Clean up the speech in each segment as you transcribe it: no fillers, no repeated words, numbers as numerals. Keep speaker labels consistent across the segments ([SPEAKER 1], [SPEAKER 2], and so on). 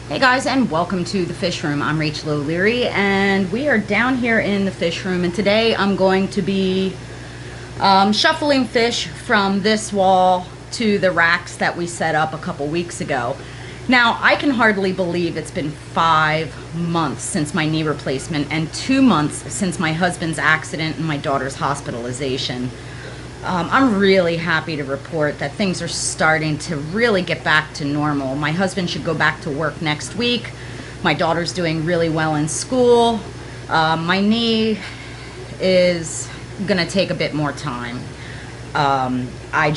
[SPEAKER 1] Hey guys, and welcome to the fish room. I'm Rachel O'Leary and we are down here in the fish room, and today I'm going to be shuffling fish from this wall to the racks that we set up a couple weeks ago. Now, I can hardly believe it's been 5 months since my knee replacement and 2 months since my husband's accident and my daughter's hospitalization. I'm really happy to report that things are starting to really get back to normal. My husband should go back to work next week. My daughter's doing really well in school. My knee is gonna take a bit more time. I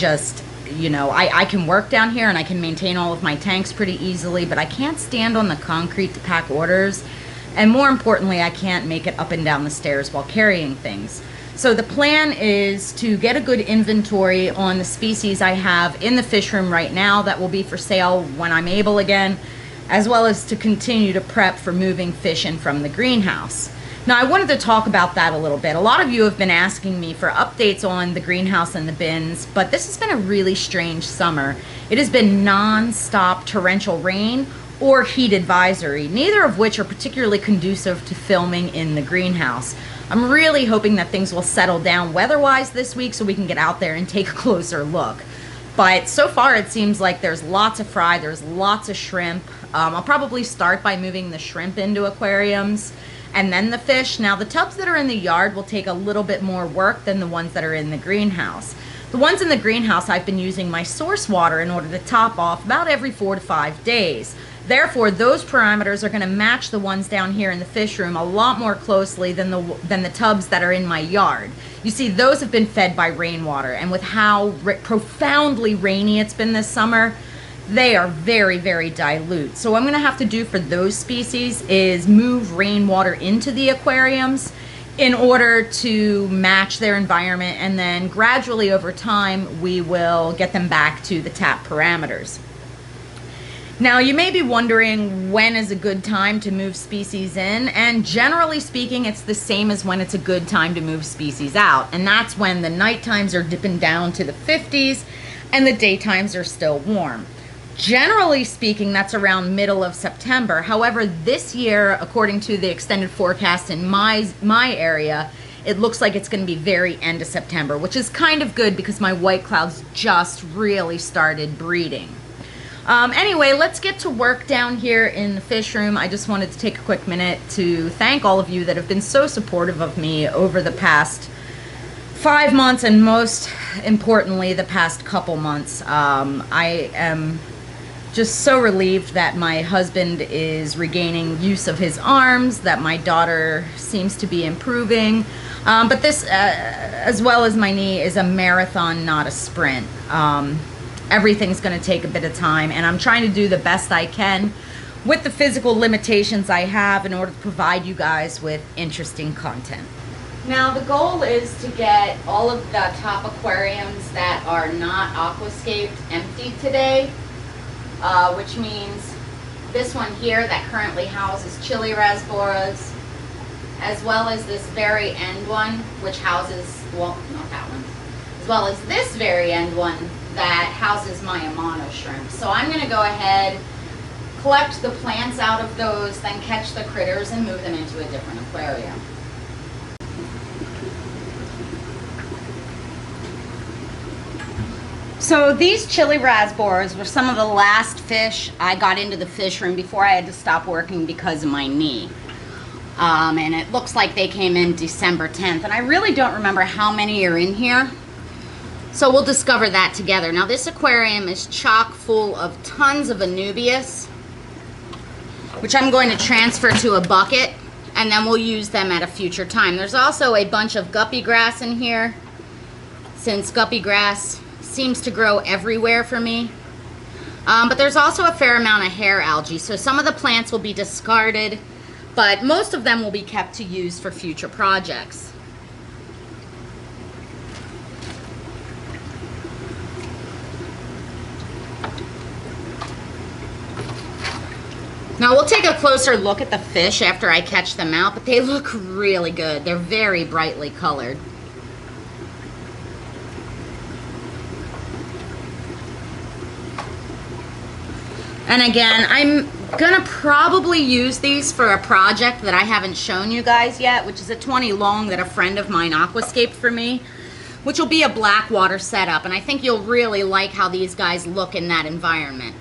[SPEAKER 1] can work down here and I can maintain all of my tanks pretty easily, but I can't stand on the concrete to pack orders. And more importantly, I can't make it up and down the stairs while carrying things. So the plan is to get a good inventory on the species I have in the fish room right now that will be for sale when I'm able again, as well as to continue to prep for moving fish in from the greenhouse. Now, I wanted to talk about that a little bit. A lot of you have been asking me for updates on the greenhouse and the bins, but this has been a really strange summer. It has been non-stop torrential rain or heat advisory, neither of which are particularly conducive to filming in the greenhouse. I'm really hoping that things will settle down weather-wise this week so we can get out there and take a closer look. But so far it seems like there's lots of fry, there's lots of shrimp. I'll probably start by moving the shrimp into aquariums and then the fish. Now, the tubs that are in the yard will take a little bit more work than the ones that are in the greenhouse. The ones in the greenhouse, I've been using my source water in order to top off about every 4 to 5 days. Therefore, those parameters are going to match the ones down here in the fish room a lot more closely than the tubs that are in my yard. You see, those have been fed by rainwater, and with how profoundly rainy it's been this summer, they are very, very dilute. So what I'm going to have to do for those species is move rainwater into the aquariums in order to match their environment, and then gradually over time we will get them back to the tap parameters. Now, you may be wondering when is a good time to move species in, and generally speaking it's the same as when it's a good time to move species out, and that's when the night times are dipping down to the 50s and the daytimes are still warm. Generally speaking, that's around middle of September. However, this year, according to the extended forecast in my area, it looks like it's going to be very end of September, which is kind of good because my white clouds just really started breeding. Anyway, let's get to work down here in the fish room. I just wanted to take a quick minute to thank all of you that have been so supportive of me over the past 5 months, and most importantly, the past couple months. I am just so relieved that my husband is regaining use of his arms, that my daughter seems to be improving. But this, as well as my knee, is a marathon, not a sprint. Everything's going to take a bit of time, and I'm trying to do the best I can with the physical limitations I have in order to provide you guys with interesting content. Now, the goal is to get all of the top aquariums that are not aquascaped emptied today, which means this one here that currently houses chili rasboras, as well as this very end one, which houses, well, not that one, as well as this very end one that houses my Amano shrimp. So I'm going to go ahead, collect the plants out of those, then catch the critters and move them into a different aquarium. So these chili rasboras were some of the last fish I got into the fish room before I had to stop working because of my knee. And it looks like they came in December 10th, and I really don't remember how many are in here. So we'll discover that together. Now, this aquarium is chock full of tons of Anubius, which I'm going to transfer to a bucket, and then we'll use them at a future time. There's also a bunch of guppy grass in here, since guppy grass seems to grow everywhere for me. But there's also a fair amount of hair algae, so some of the plants will be discarded, but most of them will be kept to use for future projects. Now, we'll take a closer look at the fish after I catch them out, but they look really good. They're very brightly colored. And again, I'm Gonna probably use these for a project that I haven't shown you guys yet, which is a 20 long that a friend of mine aquascaped for me, which will be a black water setup, and I think you'll really like how these guys look in that environment.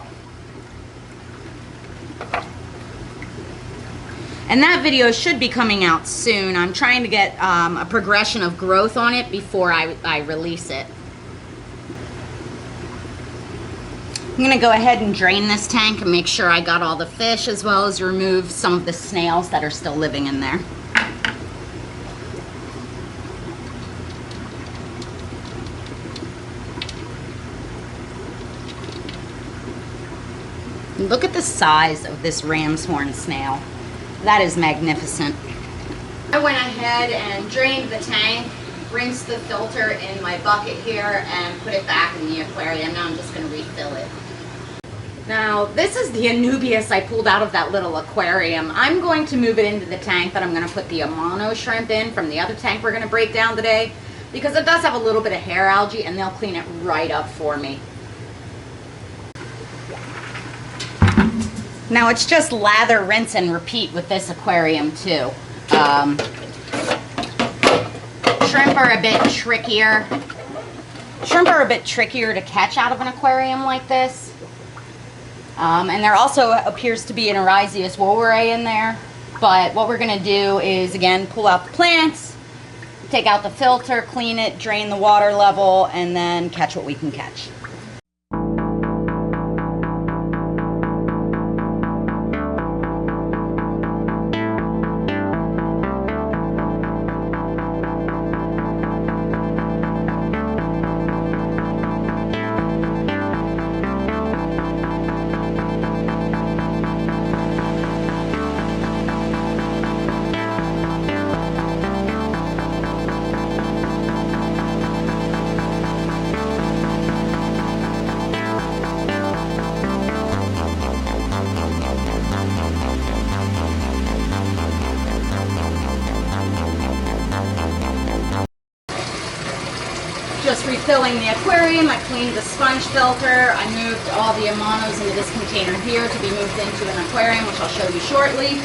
[SPEAKER 1] And that video should be coming out soon. I'm trying to get a progression of growth on it before I release it. I'm gonna go ahead and drain this tank and make sure I got all the fish, as well as remove some of the snails that are still living in there. Look at the size of this ram's horn snail. That is magnificent. I went ahead and drained the tank, rinsed the filter in my bucket here, and put it back in the aquarium. Now I'm just going to refill it. Now, this is the Anubius I pulled out of that little aquarium. I'm going to move it into the tank that I'm going to put the Amano shrimp in from the other tank we're going to break down today, because it does have a little bit of hair algae, and they'll clean it right up for me. Now it's just lather, rinse, and repeat with this aquarium too. Shrimp are a bit trickier. Shrimp are a bit trickier to catch out of an aquarium like this. And there also appears to be an Anubius wolverae in there. But what we're going to do is, again, pull out the plants, take out the filter, clean it, drain the water level, and then catch what we can catch. Just refilling the aquarium, I cleaned the sponge filter, I moved all the Amanos into this container here to be moved into an aquarium, which I'll show you shortly.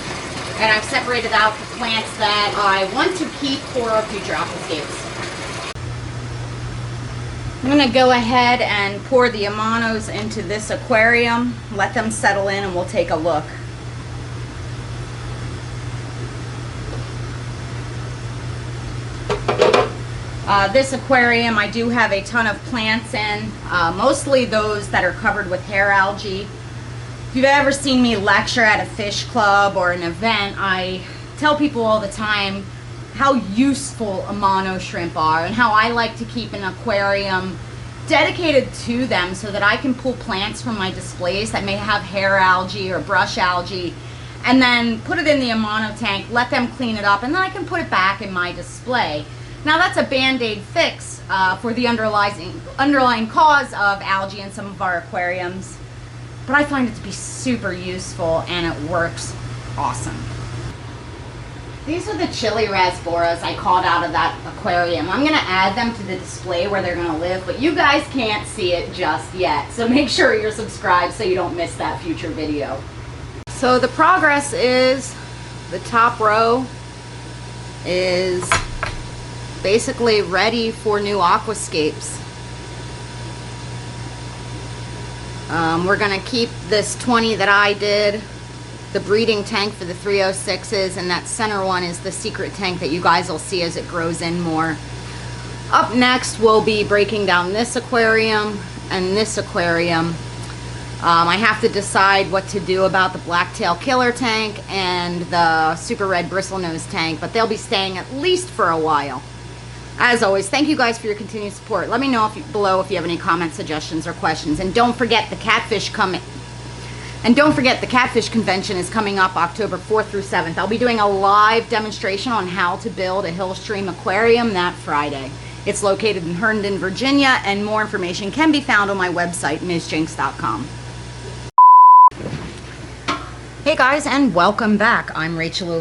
[SPEAKER 1] And I've separated out the plants that I want to keep for future aquascapes. I'm going to go ahead and pour the Amanos into this aquarium, let them settle in, and we'll take a look. This aquarium, I do have a ton of plants in, mostly those that are covered with hair algae. If you've ever seen me lecture at a fish club or an event, I tell people all the time how useful Amano shrimp are and how I like to keep an aquarium dedicated to them so that I can pull plants from my displays that may have hair algae or brush algae, and then put it in the Amano tank, let them clean it up, and then I can put it back in my display. Now that's a band-aid fix for the underlying cause of algae in some of our aquariums, but I find it to be super useful and it works awesome. These are the chili rasboras I caught out of that aquarium. I'm going to add them to the display where they're going to live, but you guys can't see it just yet, so make sure you're subscribed so you don't miss that future video. So the progress is, the top row is basically ready for new aquascapes. We're going to keep this 20 that I did, the breeding tank for the 306s, and that center one is the secret tank that you guys will see as it grows in more. Up next we'll be breaking down this aquarium and this aquarium. I have to decide what to do about the blacktail killer tank and the super red bristlenose tank, but they'll be staying at least for a while. As always, thank you guys for your continued support. Let me know below if you have any comments, suggestions, or questions. And don't forget the catfish convention is coming up October 4th through 7th. I'll be doing a live demonstration on how to build a Hillstream aquarium that Friday. It's located in Herndon, Virginia, and more information can be found on my website, MsJinx.com. Hey guys, and welcome back. I'm Rachel.